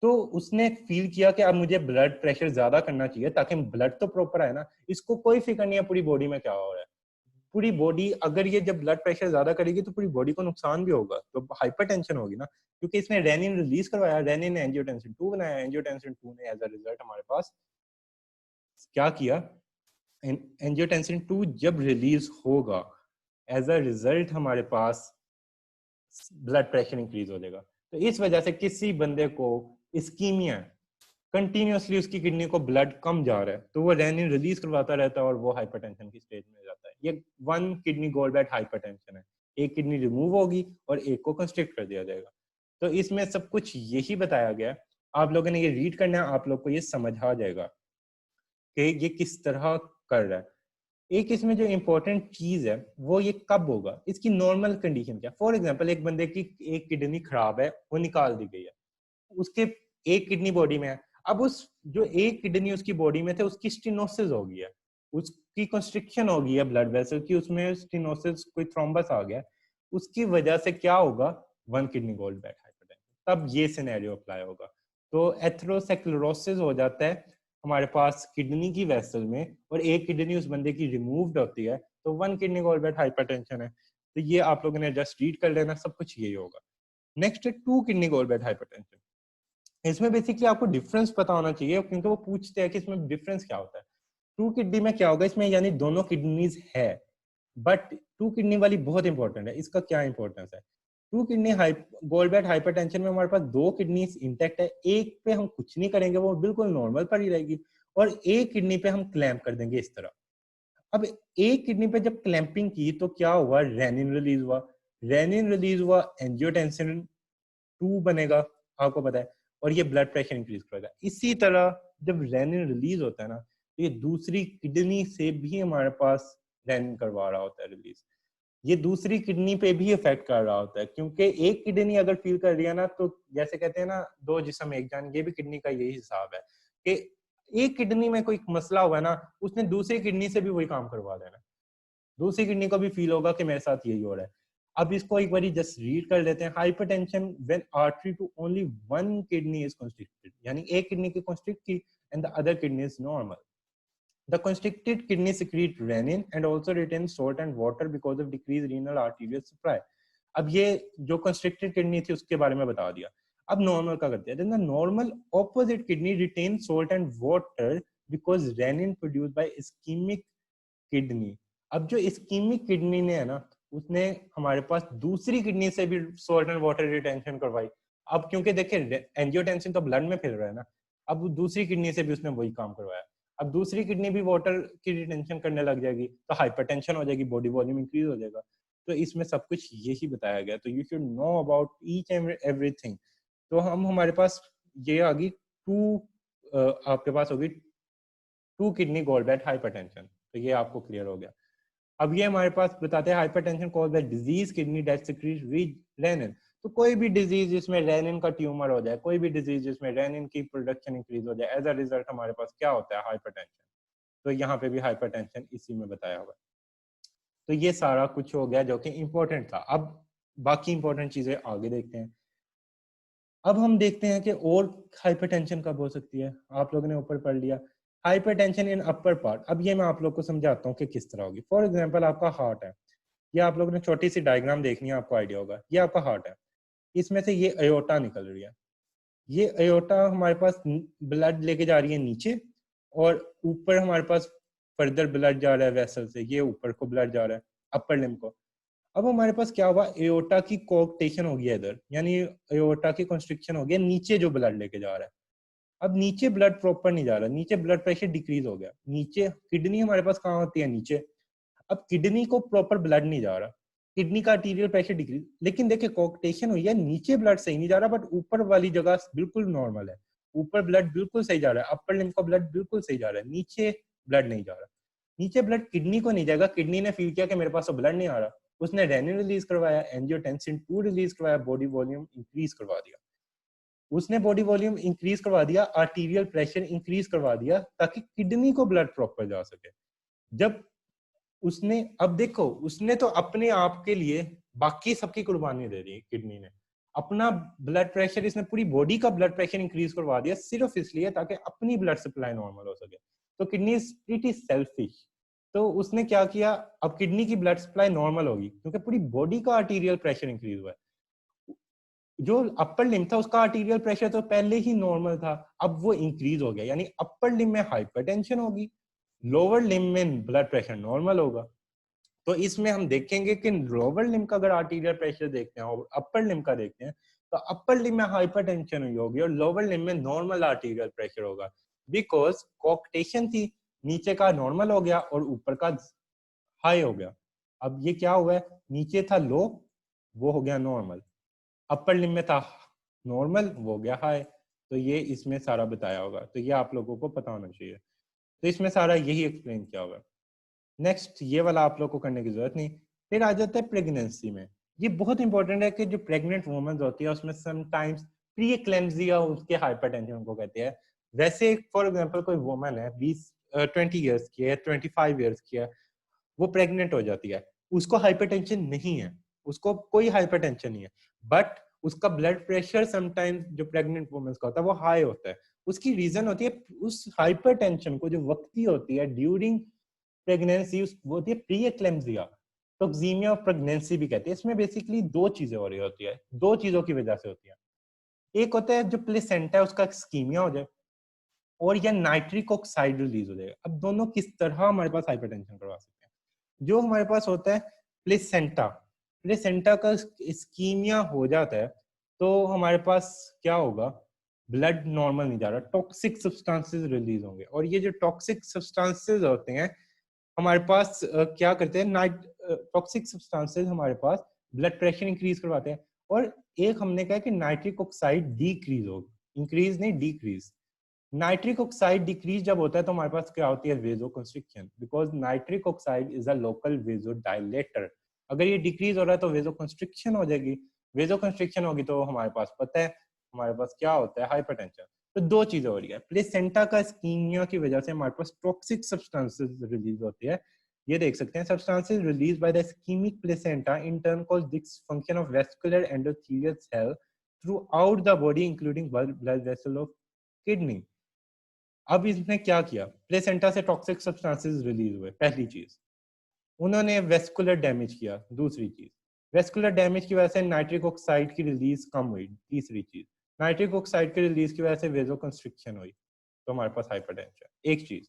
तो उसने फील किया कि अब मुझे ब्लड प्रेशर ज्यादा करना चाहिए ताकि ब्लड तो प्रॉपर आए ना। इसको कोई फिक्र नहीं है पूरी बॉडी में क्या हो रहा है, पूरी बॉडी अगर ये जब ब्लड प्रेशर ज्यादा करेगी तो पूरी बॉडी को नुकसान भी होगा, तो हाइपरटेंशन होगी ना, क्योंकि इसने रेनिन रिलीज करवाया, रेनिन ने एंजियोटेंसिन 2 बनाया, एंजियोटेंसिन 2 ने एज अ रिजल्ट हमारे पास क्या किया, एंजियोटेंसिन 2 जब रिलीज होगा एज अ रिजल्ट हमारे पास ब्लड प्रेशर इंक्रीज हो जाएगा। तो इस वजह से किसी बंदे को इस्कीमिया कंटिन्यूअसली उसकी किडनी को ब्लड कम जा रहा है तो वो रेनिन रिलीज करवाता रहता है और वो हाइपरटेंशन की स्टेज में जाता है। ये 1 किडनी गोल्ड बेड हाइपरटेंशन है, एक किडनी रिमूव होगी और एक को कंस्ट्रिक्ट कर दिया जाएगा। तो इसमें सब कुछ यही बताया गया, आप लोगों ने ये रीड करना है, आप लोग को ये समझ आ जाएगा कि ये किस तरह कर रहा है। एक इसमें जो इंपॉर्टेंट चीज है वो ये कब होगा, इसकी नॉर्मल कंडीशन क्या। फॉर एग्जांपल एक बंदे की एक किडनी खराब है, वो निकाल दी गई है, उसके एक किडनी बॉडी में है। अब उस जो एक किडनी उसकी बॉडी में थे उसकी स्टेनोसिस हो गई है, उसकी कंस्ट्रिक्शन हो गई है ब्लड वेसल की, उसमें स्टेनोसिस कोई थ्रोम्बस आ गया, उसकी वजह से क्या होगा, 1 किडनी गॉलब्लैडर हाइपरटेंशन, तब ये सिनेरियो अप्लाई होगा। तो एथेरोस्क्लेरोसिस हो जाता है हमारे पास किडनी की वेसल में और एक किडनी उस बंदे की रिमूव्ड होती है, तो 1 किडनी गॉलब्लैडर हाइपरटेंशन है। तो ये आप लोगों ने जस्ट रीड कर लेना, सब कुछ यही होगा। नेक्स्ट है 2 किडनी गॉलब्लैडर हाइपरटेंशन। इसमें बेसिकली आपको डिफरेंस पता होना चाहिए, क्योंकि वो पूछते हैं कि इसमें डिफरेंस क्या होता है। 2 किडनी में क्या होगा, इसमें यानी दोनों किडनीज है, बट 2 किडनी वाली बहुत इंपॉर्टेंट है। इसका क्या इंपॉर्टेंस है, 2 किडनी गॉलब्लैडर हाइपरटेंशन में हमारे पास 2 किडनी इंटैक्ट है, एक पे हम कुछ नहीं करेंगे, वो बिल्कुल नॉर्मल पर ही रहेगी, और एक किडनी पे हम क्लैंप कर देंगे इस तरह। अब एक किडनी पे जब क्लैंपिंग की तो क्या हुआ, रेनिन रिलीज हुआ, रेनिन रिलीज हुआ, एंजियोटेंसिन 2 बनेगा, आपको पता है, और ये ब्लड प्रेशर इंक्रीज करेगा। इसी तरह जब रेनिन रिलीज होता है ना, तो ये दूसरी किडनी से भी हमारे पास रेनिन करवा रहा होता है रिलीज, ये दूसरी किडनी पे भी इफेक्ट कर रहा होता है, क्योंकि एक किडनी अगर फील कर रही है ना, तो जैसे कहते हैं ना, दो जिस्म एक जान, ये भी किडनी का यही हिसाब है कि एक किडनी में कोई मसला हुआ है ना, उसने दूसरी किडनी से भी वही काम करवा देना, दूसरी किडनी को भी फील होगा कि मेरे साथ यही हो रहा है। अब इसको एक बार जस्ट रीड कर लेते हैं। Hypertension when artery to only one kidney is constricted, यानी एक किडनी की कंस्ट्रिक्ट की and the other kidney is normal. The constricted kidney secrete renin and also retain salt and water because of decreased renal arterial supply. अब ये जो constricted kidney थी उसके बारे में बता दिया। अब normal का करते हैं। Then the normal opposite kidney retains salt and water because renin produced by ischemic kidney. अब जो ischemic kidney ने है ना, उसने हमारे पास दूसरी किडनी से भी salt and water retention करवाई। अब क्योंकि देखिए एंजियोटेंसिन तो ब्लड में फिर रहा है ना, अब दूसरी किडनी से भी उसने वही काम करवाया। अब दूसरी किडनी भी वाटर की रिटेंशन करने लग जाएगी, तो हाइपरटेंशन हो जाएगी, बॉडी वॉल्यूम इंक्रीज हो जाएगा। तो इसमें सब कुछ यही बताया गया। तो you should know about each and everything. तो हम हमारे पास ये आ गई आपके पास होगी 2 किडनी गॉलब्लैडर हाइपरटेंशन। तो ये आपको क्लियर हो गया। अब ये हमारे पास बताते हैं hypertension caused by disease kidney that secrete renin. तो कोई भी डिजीज जिसमें रेनिन का ट्यूमर हो जाए, कोई भी डिजीज जिसमें रेनिन की प्रोडक्शन इंक्रीज हो जाए, एज अ रिजल्ट हमारे पास क्या होता है, हाइपरटेंशन। तो यहाँ पे भी हाइपरटेंशन इसी में बताया हुआ है। तो ये सारा कुछ हो गया जो कि इंपॉर्टेंट था। अब बाकी इंपॉर्टेंट चीजें आगे देखते हैं। अब हम देखते हैं कि और हाइपरटेंशन कब हो सकती है। आप लोगों ने ऊपर पढ़ लिया हाइपरटेंशन इन अपर पार्ट। अब ये मैं आप लोग को समझाता हूँ कि किस तरह होगी। फॉर एग्जांपल आपका हार्ट है, ये आप लोगों ने छोटी सी डायग्राम देखनी है, आपको आइडिया होगा। ये आपका हार्ट है, इसमें से ये अयोटा निकल रही है। ये अयोटा हमारे पास ब्लड लेके जा रही है नीचे, और ऊपर हमारे पास फर्दर ब्लड जा रहा है वेसल से, ये ऊपर को ब्लड जा रहा है अपर लिम्ब को। अब हमारे पास क्या हुआ, एओर्टा की कोऑक्टेशन हो गया इधर, यानी एओर्टा की कंस्ट्रिक्शन हो गया नीचे जो ब्लड लेके जा रहा है। अब नीचे ब्लड प्रॉपर नहीं जा रहा, नीचे ब्लड प्रेशर डिक्रीज हो गया। नीचे किडनी हमारे पास कहाँ होती है, नीचे। अब किडनी को प्रॉपर ब्लड नहीं जा रहा, किडनी का आर्टीरियल प्रेशर डिक्रीज, लेकिन देखिए कोऑक्टेशन हुई है, नीचे ब्लड सही नहीं जा रहा, बट ऊपर वाली जगह बिल्कुल नॉर्मल है। ऊपर ब्लड बिल्कुल सही जा रहा है, अपर लिम्ब का ब्लड बिल्कुल सही जा रहा है, नीचे ब्लड नहीं जा रहा। नीचे ब्लड किडनी को नहीं जाएगा, किडनी ने फील किया कि मेरे पास तो ब्लड नहीं आ रहा, उसने रेनिन रिलीज करवाया, एंजियोटेंसिन 2 रिलीज करवाया, बॉडी वॉल्यूम इंक्रीज करवा दिया। उसने बॉडी वॉल्यूम इंक्रीज करवा दिया, आर्टीरियल प्रेशर इंक्रीज करवा दिया, ताकि किडनी को ब्लड प्रॉपर जा सके। जब उसने, अब देखो, उसने तो अपने आप के लिए बाकी सबकी कुर्बानी दे दी किडनी ने। अपना ब्लड प्रेशर, इसने पूरी बॉडी का ब्लड प्रेशर इंक्रीज करवा दिया सिर्फ इसलिए ताकि अपनी ब्लड सप्लाई नॉर्मल हो सके। तो किडनी इज प्रीटी सेल्फिश। तो उसने क्या किया, अब किडनी की ब्लड सप्लाई नॉर्मल होगी क्योंकि पूरी बॉडी का आर्टीरियल प्रेशर इंक्रीज हुआ है। जो अपर लिम्ब था उसका आर्टीरियल प्रेशर तो पहले ही नॉर्मल था, अब वो इंक्रीज हो गया, यानी अपर लिम्ब में हाइपरटेंशन होगी, लोअर लिम्ब में ब्लड प्रेशर नॉर्मल होगा। तो इसमें हम देखेंगे कि लोअर लिम्ब का अगर आर्टीरियल प्रेशर देखते हैं और अपर लिम्ब का देखते हैं, तो अपर लिम्ब में हाइपरटेंशन हुई होगी और लोअर लिम्ब में नॉर्मल आर्टीरियल प्रेशर होगा, बिकॉज कोऑक्टेशन थी, नीचे का नॉर्मल हो गया और ऊपर का हाई हो गया। अब ये क्या हुआ है, नीचे था लो, वो हो गया नॉर्मल, अपर लिम्ब में था नॉर्मल, वो हो गया हाई। तो ये इसमें सारा बताया होगा, तो ये आप लोगों को पता होना चाहिए। तो इसमें सारा यही एक्सप्लेन किया होगा। नेक्स्ट ये वाला आप लोग को करने की जरूरत नहीं। फिर आ जाता है प्रेगनेंसी में। ये बहुत इंपॉर्टेंट है कि जो प्रेग्नेंट वुमेन होती है उसमें समटाइम्स प्री एक्लेम्सिया उसके हाइपरटेंशन को कहते हैं। वैसे फॉर एग्जांपल कोई वुमन है 20 ईयर्स की है, 25 ईयर्स की है, वो प्रेग्नेंट हो जाती है, उसको हाइपरटेंशन नहीं है, उसको कोई हाइपरटेंशन नहीं है, बट उसका ब्लड प्रेशर समटाइम्स जो प्रेग्नेंट वुमेन्स का होता है वो हाई होता है। उसकी रीजन होती है उस हाइपरटेंशन को जो वक्ती होती है ड्यूरिंग प्रेगनेंसी, वो होती है pre eclampsia, toxaemia of pregnancy भी कहते हैं। इसमें बेसिकली दो चीजें हो रही होती है, दो चीजों की वजह से होती है। एक होता है जो प्लेसेंटा है उसका स्कीमिया हो जाए, और या नाइट्रिक ऑक्साइड रिलीज हो जाएगा। अब दोनों किस तरह हमारे पास हाइपरटेंशन करवा सकते हैं। जो हमारे पास होता है प्लेसेंटा, प्लेसेंटा का स्कीमिया हो जाता है तो हमारे पास क्या होगा, ब्लड नॉर्मल नहीं जा रहा, टॉक्सिक सब्सटेंसेस रिलीज होंगे, और ये जो टॉक्सिक सब्सटेंसेस होते हैं हमारे पास क्या करते हैं, नाइट टॉक्सिक सब्सटेंसेस हमारे पास ब्लड प्रेशर इंक्रीज करवाते हैं। और एक हमने कहा कि नाइट्रिक ऑक्साइड डिक्रीज होगा, इंक्रीज नहीं डिक्रीज। नाइट्रिक ऑक्साइड डिक्रीज जब होता है तो हमारे पास क्या होती है, वेजोकंस्ट्रिक्शन, because nitric oxide is a local vasodilator. अगर ये डिक्रीज हो रहा है तो वेजोकंस्ट्रिक्शन हो जाएगी, वेजोकंस्ट्रिक्शन होगी तो हमारे पास पता है हमारे पास क्या होता है, हाइपरटेंशन। तो दो चीजें हो रही है, प्लेसेंटा का स्कीमिया की वजह से हमारे पास टॉक्सिक सब्सटेंसेस रिलीज होती है। ये देख सकते हैं, substances release by the ischaemic placenta in turn cause dysfunction of vascular endothelial cell throughout the body including blood vessel of kidney. अब इसने क्या किया, प्लेसेंटा से टॉक्सिक सब्सटेंसेस रिलीज हुए, पहली चीज। उन्होंने वेस्कुलर डैमेज किया, दूसरी चीज। वेस्कुलर डैमेज की वजह से नाइट्रिक ऑक्साइड की रिलीज कम हुई, तीसरी चीज। नाइट्रिक ऑक्साइड की रिलीज की वजह से वेजोकंस्ट्रिक्शन हुई, तो हमारे पास हाइपरटेंशन एक चीज।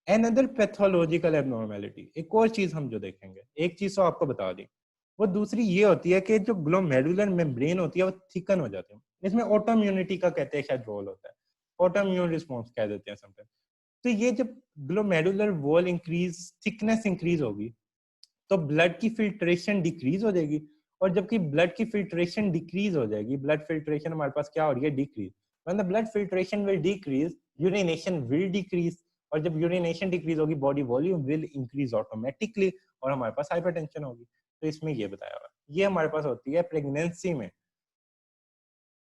एनदर पैथोलॉजिकल एबनॉर्मेलिटी, एक और चीज हम जो देखेंगे, एक चीज तो आपको बता दी, वो दूसरी ये होती है कि जो ग्लोमेरुलर मेम्ब्रेन होती है वो थिकन हो जाती है। इसमें ऑटोइम्यूनिटी का कहते हैं शायद रोल होता है, ऑटोइम्यून रिस्पॉन्स कह देते हैं समटाइम। तो ये जब glomerular wall increase, thickness increase होगी तो ब्लड की फिल्ट्रेशन डिक्रीज हो जाएगी, और जबकि ब्लड की फिल्ट्रेशन डिक्रीज हो जाएगी, ब्लड फिल्ट्रेशन हमारे पास क्या हो रही है, decrease. When the blood filtration will decrease, urination will decrease, और जब यूरिनेशन डिक्रीज होगी body volume will increase automatically, और हमारे पास हाइपरटेंशन होगी। तो इसमें ये बताया हुआ, ये हमारे पास होती है प्रेगनेंसी में।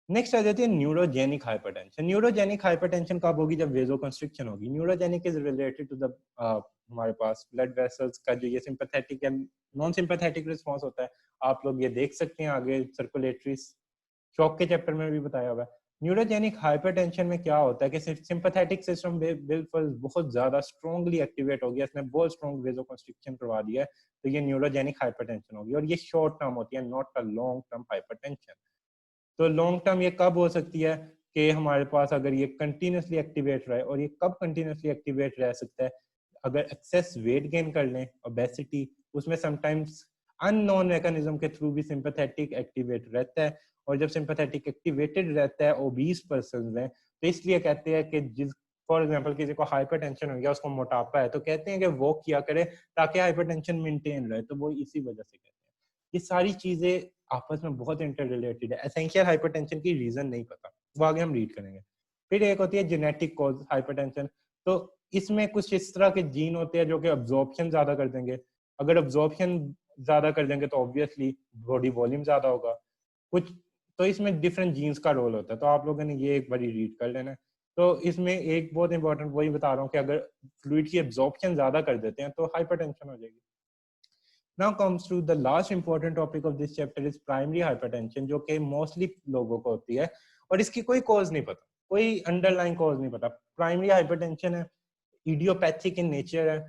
नेक्स्ट आ जाती है न्यूरोजेनिक हाइपरटेंशन। न्यूरोजेनिक हाइपरटेंशन कब होगी, जब वेजोकंस्ट्रिक्शन होगी। Neurogenic is related to the हमारे पास ब्लड वेसल्स का जो ये sympathetic and non sympathetic response होता है, आप लोग ये देख सकते हैं आगे सर्कुलेटरी शॉक के चैप्टर में भी बताया हुआ है। न्यूरोजेनिक हाइपरटेंशन में क्या होता है कि सिंपैथेटिक सिस्टम बिल्कुल बहुत ज्यादा स्ट्रांगली एक्टिवेट हो गया, इसने बहुत स्ट्रांग वेजोकंस्ट्रिक्शन करवा दिया है, तो ये न्यूरोजेनिक हाइपरटेंशन होगी, और ये शॉर्ट टर्म होती है, not a long term hypertension. तो लॉन्ग टर्म ये कब हो सकती है कि हमारे पास अगर ये कंटिन्यूसली एक्टिवेट रहे, और ये कब कंटिन्यूसली एक्टिवेट रह सकता है, अगर एक्सेस वेट गेन कर लें, ओबेसिटी, उसमें समटाइम्स अननोन मैकेनिज्म के थ्रू भी सिंपैथेटिक एक्टिवेट रहता है। और जब सिंपैथेटिक एक्टिवेटेड रहता है ओबीस पर्सन में, तो इसलिए कहते हैं कि जिस फॉर एग्जांपल किसी को हाइपरटेंशन हो गया, उसको मोटापा है, तो कहते हैं कि वॉक किया करे ताकि हाइपरटेंशन मेंटेन रहे, तो वो इसी वजह से कहते हैं। ये सारी चीजें आपस में बहुत इंटर रिलेटेड है। एसेंशियल हाइपरटेंशन की रीजन नहीं पता, वो आगे हम रीड करेंगे। फिर एक होती है जेनेटिक कॉज हाइपरटेंशन। तो इसमें कुछ इस तरह के जीन होते हैं जो कि अब्जॉर्प्शन ज्यादा कर देंगे। अगर अब्जॉर्प्शन ज्यादा कर देंगे तो ऑब्वियसली बॉडी वॉल्यूम ज्यादा होगा। कुछ तो इसमें डिफरेंट जीन्स का रोल होता है, तो आप लोगों ने ये एक बार रीड कर लेना है। तो इसमें एक बहुत इंपॉर्टेंट वही बता रहा हूँ कि अगर फ्लूइड की अब्जॉर्प्शन ज्यादा कर देते हैं तो हाइपरटेंशन हो जाएगी। Now comes to the last important topic of this chapter is primary hypertension, जो कि मोस्टली लोगों को होती है और इसकी कोई कॉज नहीं पता, कोई अंडरलाइन कॉज नहीं पता। प्राइमरी हाइपरटेंशन है, इडियोपैथिक इन नेचर है,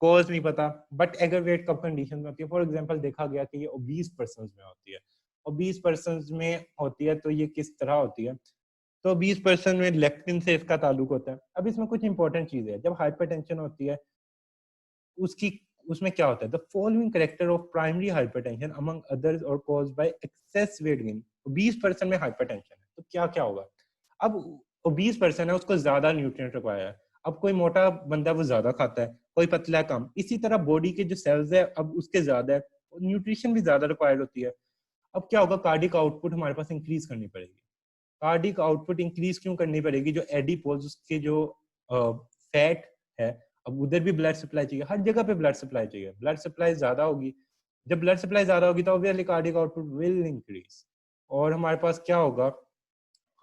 कॉज नहीं पता, बट एग्रवेट कब कंडीशन में होती है। फॉर एग्जांपल देखा गया कि ये ओबीस पर्सन में होती है। ओबीस पर्सन में होती है तो ये किस तरह होती है, तो 20% में लेक्टिन से इसका ताल्लुक होता है। अब इसमें कुछ इंपॉर्टेंट चीजें हैं, जब हाइपरटेंशन होती है उसकी उसमें क्या होता है, the following character of primary hypertension among others or caused by excess weight gain. 20% में हाइपरटेंशन है तो क्या क्या होगा। अब 20% है उसको ज्यादा न्यूट्रिएंट रिक्वायर है। अब कोई मोटा बंदा वो ज्यादा खाता है, कोई पतला कम, इसी तरह बॉडी के जो सेल्स है अब उसके ज्यादा है, न्यूट्रिशन भी ज्यादा रिक्वायर्ड होती है। अब क्या होगा, कार्डिक आउटपुट हमारे पास इंक्रीज करनी पड़ेगी। कार्डिक आउटपुट इंक्रीज क्यों करनी पड़ेगी, जो एडिपोज के जो फैट है, अब उधर भी ब्लड सप्लाई चाहिए, हर जगह पे ब्लड सप्लाई चाहिए, ब्लड सप्लाई ज्यादा होगी। जब ब्लड सप्लाई ज्यादा होगी तो obviously cardiac output will increase, और हमारे पास क्या होगा,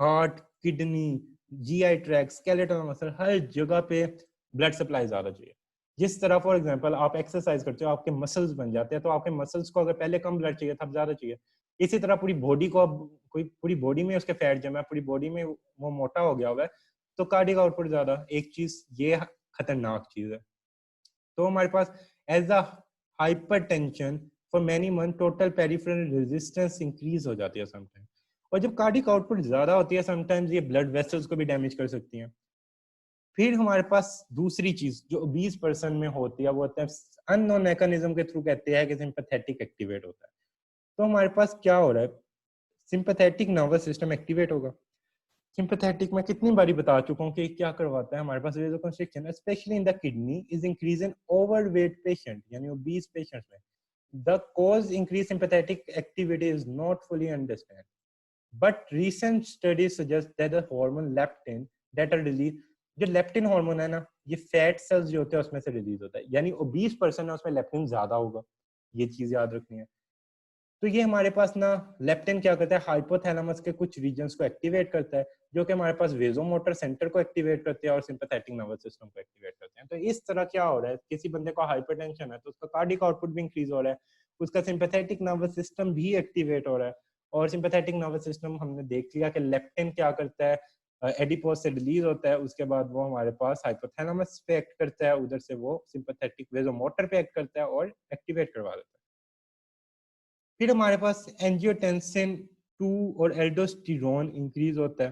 heart, kidney, GI tract, skeletal muscle, हर जगह पे ब्लड सप्लाई ज्यादा चाहिए। जिस तरह फॉर एग्जांपल आप एक्सरसाइज करते हो, आपके मसल्स बन जाते हैं, तो आपके मसल्स को अगर पहले कम ब्लड चाहिए था, अब ज्यादा चाहिए। इसी तरह पूरी बॉडी को, अब कोई पूरी बॉडी में उसके फैट जमा है, पूरी बॉडी में वो मोटा हो गया हुआ है, तो कार्डियक आउटपुट ज्यादा। एक चीज ये खतरनाक चीज है। तो हमारे पास as a hypertension for many month total peripheral resistance increase हो जाती है समटाइम। और जब कार्डियक आउटपुट ज्यादा होती है समटाइम्स ये ब्लड वेसल्स को भी डैमेज कर सकती है। फिर हमारे पास दूसरी चीज जो 20% में होती है वो होता है अननोन मैकेनिज्म के थ्रू, कहते हैं कि सिंपैथेटिक एक्टिवेट होता है। तो हमारे पास क्या हो रहा है, सिंपैथेटिक नर्वस सिस्टम एक्टिवेट होगा। सिंपैथेटिक मैं कितनी बारी बता चुका हूँ कि क्या करवाता है हमारे पास, vasoconstriction specially in the kidney is increase in overweight patient, यानी ओबीस पेशेंट्स में। The cause increase sympathetic activity is not fully understand, but recent studies suggest that the hormone leptin that are release, जो leptin hormone है ना, ये fat cells जो होते हैं उसमें से रिलीज होता है, यानी ओबीस पर्सन है उसमें लेप्टिन ज्यादा होगा, ये चीज याद रखनी है। तो ये हमारे पास ना लेप्टिन क्या करता है, हाइपोथैलेमस के कुछ रीजन्स को एक्टिवेट करता है, जो कि हमारे पास वेजोमोटर सेंटर को एक्टिवेट करते हैं और सिंपैथेटिक नर्वस सिस्टम को एक्टिवेट करते हैं। तो इस तरह क्या हो रहा है, किसी बंदे को हाइपरटेंशन है तो उसका कार्डियक आउटपुट भी इंक्रीज हो रहा है, उसका सिंपैथेटिक नर्वस सिस्टम भी एक्टिवेट हो रहा है। और सिंपैथेटिक नर्वस सिस्टम हमने देख लिया कि लेप्टिन क्या करता है, एडिपोज से रिलीज होता है, उसके बाद वो हमारे पास हाइपोथैलेमस पे एक्ट करता है, उधर से वो सिंपैथेटिक वेजोमोटर पे एक्ट करता है और एक्टिवेट करवा देता है। फिर हमारे पास एंजियोटेंसिन 2 और एल्डोस्टेरोन इंक्रीज होता है,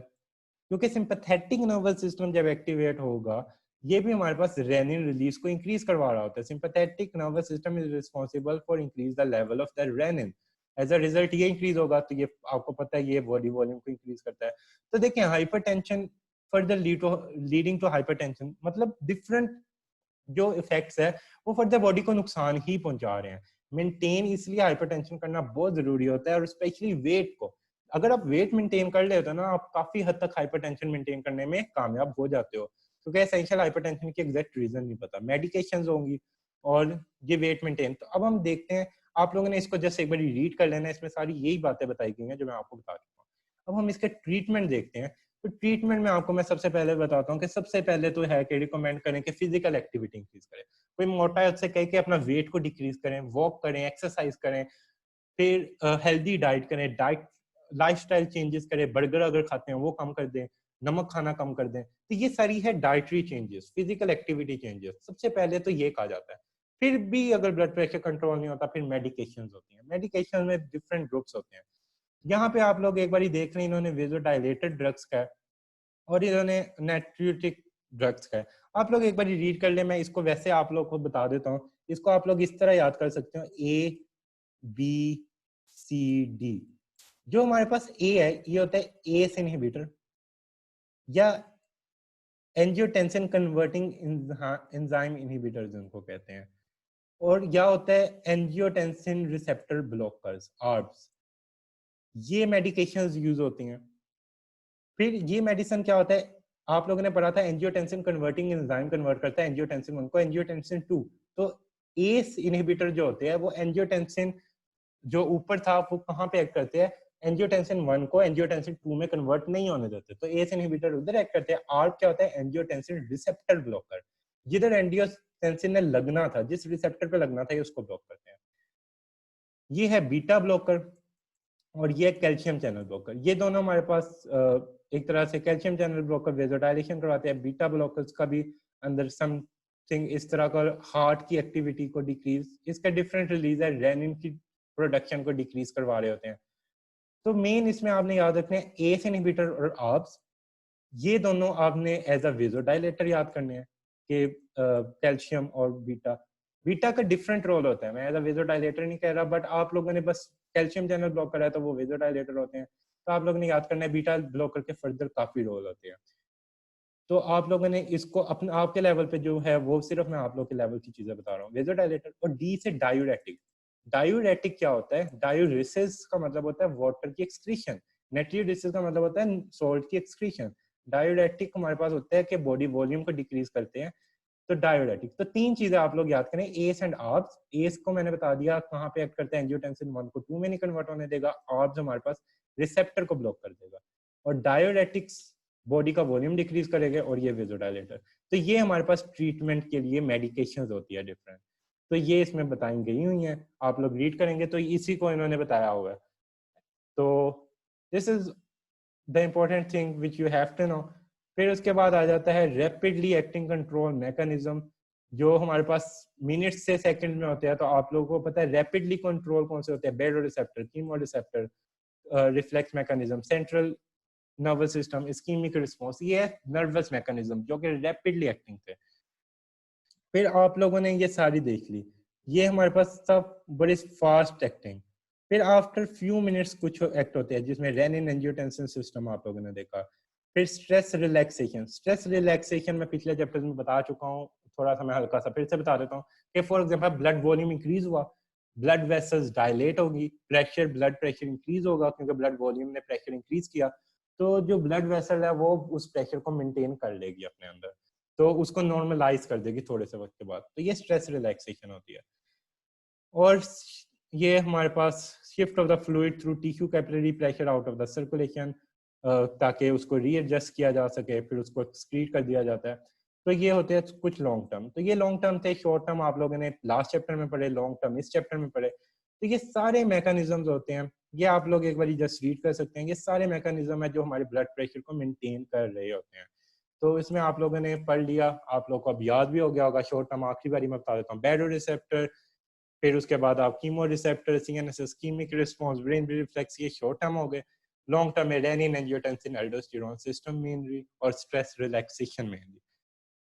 क्योंकि सिंपैथेटिक नर्वस सिस्टम जब एक्टिवेट होगा ये भी हमारे पास रेनिन रिलीज को इंक्रीज करवा रहा होता है। Sympathetic nervous system is responsible for increase the level of the renin, as a result ये इंक्रीज होगा, तो ये आपको पता है ये बॉडी वॉल्यूम को इंक्रीज करता है। तो देखिए hypertension further leading to hypertension, मतलब डिफरेंट जो इफेक्ट्स है वो फर्दर बॉडी को नुकसान ही पहुंचा रहे हैं। मेंटेन इसलिए हाइपरटेंशन करना बहुत जरूरी होता है, और स्पेशली वेट को, अगर आप वेट मेंटेन कर लेते हो ना, आप काफी हद तक हाइपरटेंशन मेंटेन करने में कामयाब हो जाते हो, क्योंकि एसेंशियल हाइपरटेंशन की एग्जैक्ट रीजन नहीं पता, मेडिकेशंस होंगी और ये वेट मेंटेन। तो अब हम देखते हैं, आप लोगों ने इसको जस्ट एक बार रीड कर लेना, इसमें सारी यही बातें बताई गई हैं जो मैं आपको बता चुका हूँ। अब हम इसके ट्रीटमेंट देखते हैं। तो ट्रीटमेंट में आपको मैं सबसे पहले बताता हूँ कि सबसे पहले तो है कि रिकमेंड करें कि फिजिकल एक्टिविटी इंक्रीज करें। कोई मोटा है उससे कहे कि अपना वेट को डिक्रीज करें, वॉक करें, एक्सरसाइज करें, फिर हेल्दी डाइट करें, डाइट लाइफस्टाइल चेंजेस करें, बर्गर अगर खाते हैं वो कम कर दें, नमक खाना कम कर दें। तो ये सारी है dietary changes, physical activity changes, सबसे पहले तो ये कहा जाता है। फिर भी अगर ब्लड प्रेशर कंट्रोल नहीं होता, फिर मेडिकेशंस होती हैं। मेडिकेशन में डिफरेंट ग्रुप्स होते हैं। यहाँ पे आप लोग एक बार देख रहे हैं, इन्होंने वेजोडाइलेटेड ड्रग्स का है और इन्होंने नेट्रियोटिक ड्रग्स का है। आप लोग एक बार रीड कर ले, मैं इसको वैसे आप लोग को बता देता हूँ। इसको आप लोग इस तरह याद कर सकते हो, ए बी सी डी। जो हमारे पास ए है ये होता है एस इनहिबिटर या एंजियोटेंसिन कन्वर्टिंग एंजाइम इनहिबिटर्स उनको कहते हैं, और या होता है एंजियोटेंसिन रिसेप्टर ब्लॉकर्स, आर्ब्स। ये मेडिकेशंस यूज होती हैं। फिर ये मेडिसिन क्या होता है, आप लोगों ने पढ़ा था एंजियोटेंसिन कन्वर्टिंग एंजाइम कन्वर्ट करता है एंजियोटेंसिन 1 को एंजियोटेंसिन 2। तो एस इनहिबिटर जो होते हैं वो एंजियोटेंसिन जो ऊपर था वो कहाँ पे एक्ट करते हैं, एंजियोटेंसिन 1 को एंजियोटेंसिन 2 में कन्वर्ट नहीं होने देते, तो एस इनहिबिटर उधर एक्ट करते हैं। आर्ब क्या होता है, एंजियोटेंसिन रिसेप्टर ब्लॉकर, जिधर एंजियोटेंसिन ने लगना था, जिस रिसेप्टर पे लगना था ये उसको ब्लॉक करते हैं। ये है बीटा ब्लॉकर और ये कैल्शियम चैनल ब्लॉकर। ये दोनों हमारे पास एक तरह से कैल्शियम चैनल ब्लॉकर वेजोडाइलेशन करवाते हैं, बीटा ब्लॉकर्स का भी अंदर समथिंग इस तरह का हार्ट की एक्टिविटी को डिक्रीज, इसका डिफरेंट रिलीज है, रेनिन की प्रोडक्शन को डिक्रीज करवा रहे होते हैं। तो मेन इसमें आपने याद रखना है एस इनहिबिटर और आर्ब्स, ये दोनों आपने एज अ वेजोडाइलेटर याद करने हैं कि कैल्शियम और बीटा। बीटा का डिफरेंट रोल होता है, मैं एज अ वेजोडाइलेटर नहीं कह रहा, बट आप लोगों ने बस कैल्शियम चैनल ब्लॉकर है तो वो वेजोडाइलेटर होते हैं, तो आप लोगों ने याद करना है बीटा ब्लॉकर के फर्दर काफी रोल होते हैं। तो आप लोगों ने इसको अपने आपके लेवल पे जो है वो सिर्फ मैं आप लोग के लेवल की चीजें बता रहा हूँ। वेजोडाइलेटर। और डी से डायूरेटिक। डायूरेटिक क्या होता है, डायूरेसिस का मतलब होता है वाटर की एक्सक्रीशन, नेट्रियोरेसिस का मतलब होता है सॉल्ट की एक्सक्रीशन। डायूरेटिक हमारे पास होता है कि बॉडी वॉल्यूम को डिक्रीज करते हैं, तो डायूरेटिक। तो तीन चीजें आप लोग याद करें, एस एंड आर्ब्स। एस को मैंने बता दिया कहाँ पे एक्ट करता है, एंजियोटेंसिन 1 को 2 में नहीं कन्वर्ट होने देगा, आर्ब्स हमारे पास रिसेप्टर को ब्लॉक कर देगा, और डायूरेटिक्स बॉडी का वॉल्यूम डिक्रीज करेगा, और ये वेजोडाइलेटर। तो ये हमारे पास ट्रीटमेंट के लिए मेडिकेशंस होती है डिफरेंट, तो ये इसमें बताई गई हुई हैं, आप लोग रीड करेंगे तो इसी को इन्होंने बताया हुआ है। तो this is the important thing which you have to know. फिर उसके बाद आ जाता है रैपिडली एक्टिंग कंट्रोल मैकेनिज्म, जो हमारे पास मिनट से सेकंड में होते हैं। तो आप लोगों को पता है रैपिडली कंट्रोल कौन से होते हैं, बेरो receptor, chemo receptor, reflex mechanism, central nervous system, ischaemic response, ये है नर्वस मैकेनिज्म जो कि रैपिडली एक्टिंग थे। फिर आप लोगों ने ये सारी देख ली, ये हमारे पास सब बड़ी फास्ट एक्टिंग। फिर आफ्टर फ्यू मिनट्स कुछ एक्ट होते हैं जिसमें रेनिन एंजियोटेंसिन सिस्टम आप लोगों ने देखा। फिर स्ट्रेस रिलैक्सेशन, स्ट्रेस रिलैक्सेशन में पिछले चैप्टर में बता चुका हूँ, थोड़ा सा मैं हल्का सा फिर से बता देता हूँ कि for example blood volume increase हुआ, ब्लड वेसल्स डायलेट होगी, प्रेशर, ब्लड प्रेशर इंक्रीज होगा क्योंकि ब्लड वॉल्यूम ने प्रेशर इंक्रीज किया, तो जो ब्लड वेसल है वो उस प्रेशर को मेंटेन कर लेगी अपने अंदर, तो उसको नॉर्मलाइज कर देगी थोड़े से वक्त के बाद। तो ये स्ट्रेस रिलैक्सेशन होती है। और ये हमारे पास shift of the fluid through tissue capillary pressure out of the circulation, ताकि उसको रीएडजस्ट किया जा सके, फिर उसको एक्सक्रीट कर दिया जाता है। तो ये होते हैं कुछ लॉन्ग टर्म। तो ये लॉन्ग टर्म थे, शॉर्ट टर्म आप लोगों ने लास्ट चैप्टर में पढ़े, लॉन्ग टर्म इस चैप्टर में पढ़े। तो ये सारे मैकेनिज्म्स होते हैं, ये आप लोग एक बार जस्ट रीड कर सकते हैं। ये सारे मैकेनिज्म है जो हमारे ब्लड प्रेशर को मेंटेन कर रहे होते हैं। तो इसमें आप लोगों ने पढ़ लिया, आप लोगों को अब याद भी हो गया होगा। शॉर्ट टर्म आखिरी बारी मैं बता देता हूँ, बैरो रिसेप्टर, फिर उसके बाद आप chemo receptor, CNS, ischaemic response, brain reflex, ये शॉर्ट टर्म हो गए। लॉन्ग टर्म में renin angiotensin aldosterone system mainly, और स्ट्रेस रिलैक्सेशन मेनली।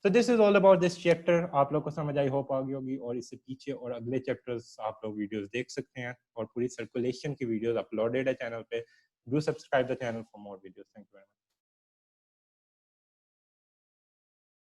तो this is all about this chapter. आप लोग को समझ आई होप आ गई होगी, और इससे पीछे और अगले चैप्टर्स आप लोग वीडियोस देख सकते हैं, और पूरी सर्कुलेशन की वीडियोस अपलोडेड है चैनल पे। Do subscribe the channel for more videos. Thank you very much.